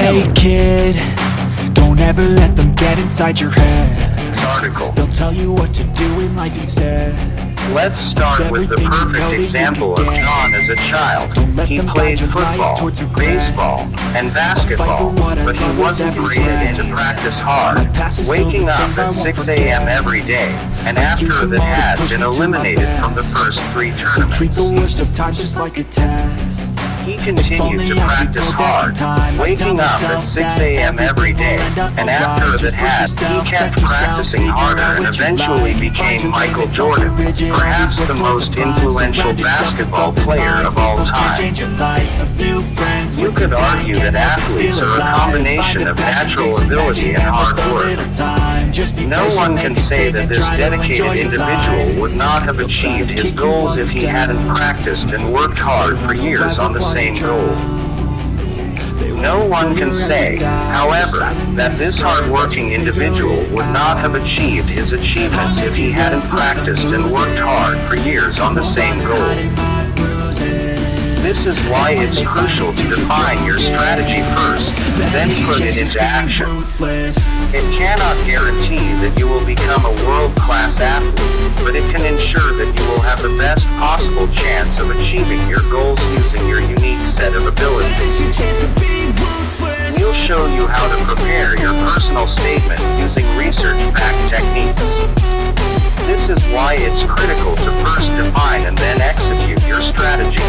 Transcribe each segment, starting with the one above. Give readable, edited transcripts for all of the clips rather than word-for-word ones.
Hey kid, don't ever let them get inside your head. Article. They'll tell you what to do in life instead. Let's start with the perfect example of John as a child. He played football, baseball, and basketball, but he wasn't rated to practice hard, waking up at 6 a.m. every day, and after that had been eliminated from the first 3 Treat the tournaments. worst of times just like a test. He continued to practice hard, waking up at 6 a.m. every day, and after that had, he kept practicing harder and eventually became Michael Jordan, perhaps the most influential basketball player of all time. You could argue that athletes are a combination of natural ability and hard work. No one can say that this dedicated individual would not have achieved his goals if he hadn't practiced and worked hard for years on the same goal. No one can say, however, that this hard-working individual would not have achieved his achievements if he hadn't practiced and worked hard for years on the same goal. This is why it's crucial to define your strategy first, then put it into action. It cannot guarantee that you will become a world-class athlete, but it can ensure that you will have the best possible chance of achieving your goals using your unique set of abilities. We'll show you how to prepare your personal statement using research-backed techniques. This is why it's critical to first define and then execute your strategy.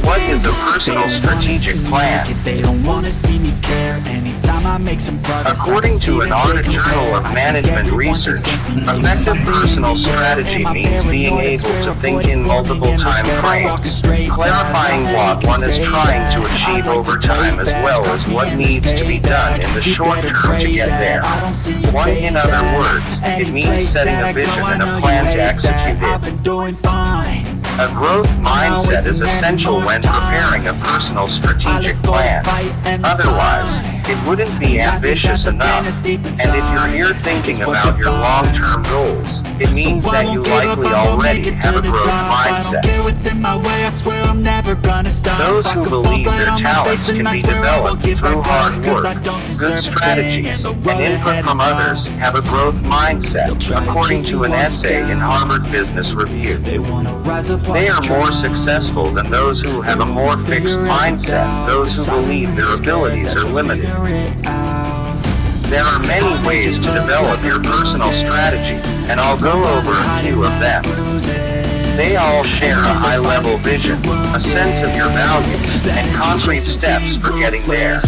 What is a personal strategic plan? According to an Ardent Journal of Management Research, effective personal strategy means being able to think in multiple time frames, clarifying what one is trying to achieve over time as well as what needs to be done in the short term to get there. In other words, it means setting a vision and a plan to execute it. A growth mindset is essential when preparing a personal strategic plan. Otherwise, it wouldn't be ambitious enough. And if you're here thinking about your long-term goals, it means that you likely already have a growth mindset. Those who believe their talents can be developed through hard work, good strategies, and input from others have a growth mindset, according to an essay in Harvard Business Review. They are more successful than those who have a more fixed mindset, those who believe their abilities are limited. There are many ways to develop your personal strategy, and I'll go over a few of them. They all share a high-level vision, a sense of your values, and concrete steps for getting there.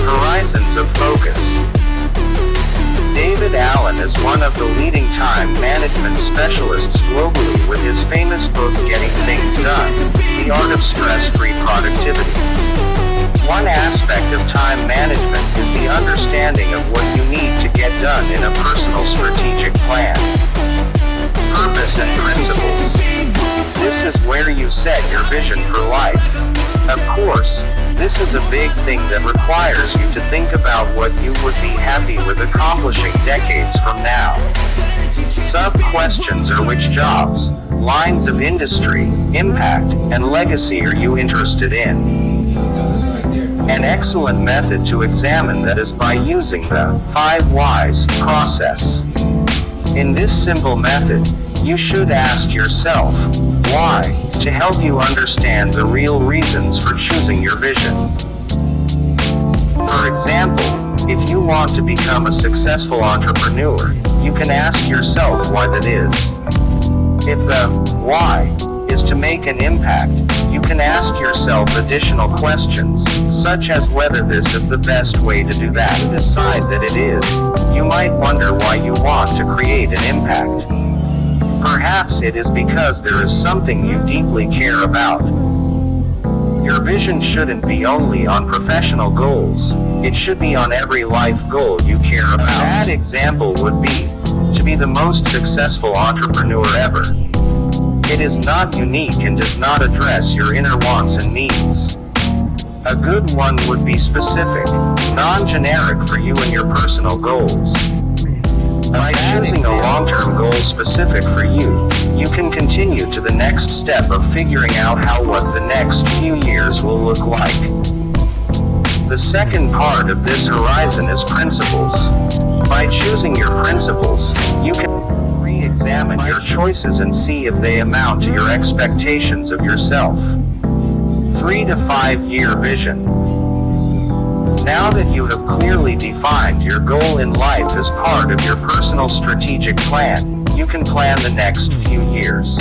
Horizons of focus. David Allen is one of the leading time management specialists globally with his famous book Getting Things Done, The Art of Stress-Free Productivity. One aspect of time management is the understanding of what you need to get done in a personal strategic plan. Purpose and principles. This is where you set your vision for life. Of course, this is a big thing that requires you to think about what you would be happy with accomplishing decades from now. Sub-questions are which jobs, lines of industry, impact, and legacy are you interested in? An excellent method to examine that is by using the 5 whys process. In this simple method, you should ask yourself, why, to help you understand the real reasons for choosing your vision. For example, if you want to become a successful entrepreneur, you can ask yourself why that is. If the why is to make an impact, you can ask yourself additional questions, such as whether this is the best way to do that. To decide that it is, you might wonder why you want to create an impact. Perhaps it is because there is something you deeply care about. Your vision shouldn't be only on professional goals, it should be on every life goal you care about. A bad example would be, to be the most successful entrepreneur ever. It is not unique and does not address your inner wants and needs. A good one would be specific, non-generic for you and your personal goals. By choosing a long-term goal specific for you, you can continue to the next step of figuring out what the next few years will look like. The second part of this horizon is principles. By choosing your principles, you can re-examine your choices and see if they amount to your expectations of yourself. 3 to 5 year vision. Now that you have clearly defined your goal in life as part of your personal strategic plan, you can plan the next few years.